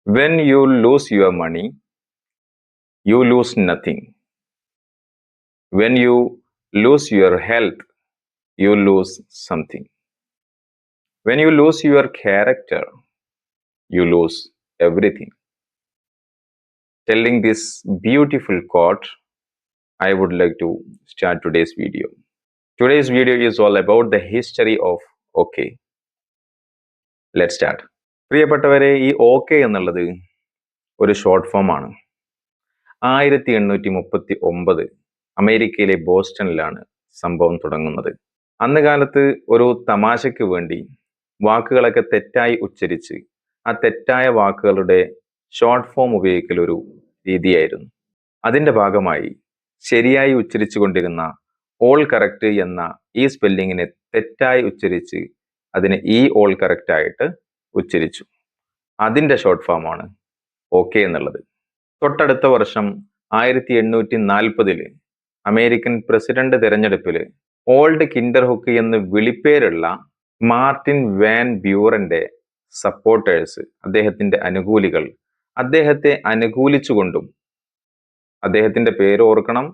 When you lose your money, you lose nothing. When you lose your health, you lose something. When you lose your character, you lose everything. Telling this beautiful quote, I would like to start today's video. Today's video is all about the history of OK. Let's start. പ്രിയപ്പെട്ടവരെ, ഈ OK എന്നുള്ളത് ഒരു short form ആണ്. 1839 അമേരിക്കയിലെ ബോസ്റ്റണിലാണ് സംഭവം തുടങ്ങുന്നത്. അന്ന് കാലത്ത് ഒരു തമാശയ്ക്ക് വേണ്ടി വാക്കുകളൊക്കെ തെറ്റായി ഉച്ചരിച്ച് ആ തെറ്റായ വാക്കുകളുടെ ഷോർട്ട് ഫോം ഉപയോഗിക്കൽ ഒരു രീതിയായിരുന്നു. അതിന്റെ ഭാഗമായി ശരിയായി ഉച്ചരിച്ചു കൊണ്ടിരുന്ന ഓൾ കറക്റ്റ് എന്ന ഈ സ്പെല്ലിങ്ങിനെ തെറ്റായി ഉച്ചരിച്ച് അതിനെ ഈ ഓൾ കറക്റ്റ് ആയിട്ട് ഉച്ചരിച്ചു. അതിന്റെ ഷോർട്ട് ഫോമാണ് OK എന്നുള്ളത്. തൊട്ടടുത്ത വർഷം 1840 അമേരിക്കൻ പ്രസിഡന്റ് തിരഞ്ഞെടുപ്പില് ഓൾഡ് കിൻഡർഹുക്ക് എന്ന് വിളിപ്പേരുള്ള മാർട്ടിൻ വാൻ ബ്യൂറന്റെ സപ്പോർട്ടേഴ്സ്, അദ്ദേഹത്തിന്റെ അനുകൂലികൾ, അദ്ദേഹത്തെ അനുകൂലിച്ചുകൊണ്ടും, അദ്ദേഹത്തിന്റെ പേര് ഓർക്കണം,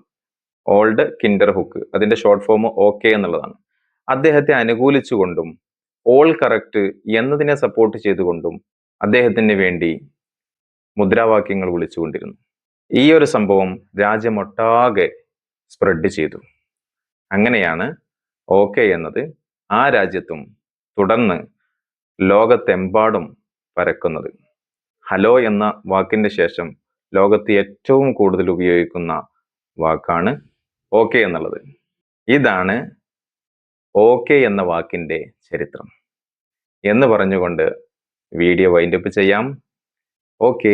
ഓൾഡ് കിൻഡർഹുക്ക്, അതിന്റെ ഷോർട്ട് ഫോം OK എന്നുള്ളതാണ്. അദ്ദേഹത്തെ അനുകൂലിച്ചുകൊണ്ടും ഓൾ കറക്റ്റ് എന്നതിനെ സപ്പോർട്ട് ചെയ്തുകൊണ്ടും അദ്ദേഹത്തിന് വേണ്ടി മുദ്രാവാക്യങ്ങൾ വിളിച്ചുകൊണ്ടിരുന്നു. ഈ ഒരു സംഭവം രാജ്യമൊട്ടാകെ സ്പ്രെഡ് ചെയ്തു. അങ്ങനെയാണ് OK എന്നത് ആ രാജ്യത്തും തുടർന്ന് ലോകത്തെമ്പാടും പരക്കുന്നത്. ഹലോ എന്ന വാക്കിന്റെ ശേഷം ലോകത്ത് ഏറ്റവും കൂടുതൽ ഉപയോഗിക്കുന്ന വാക്കാണ് OK എന്നുള്ളത്. ഇതാണ് OK എന്ന വാക്കിന്റെ ചരിത്രം എന്ന് പറഞ്ഞുകൊണ്ട് വീഡിയോ വൈൻഡപ്പ് ചെയ്യാം. OK.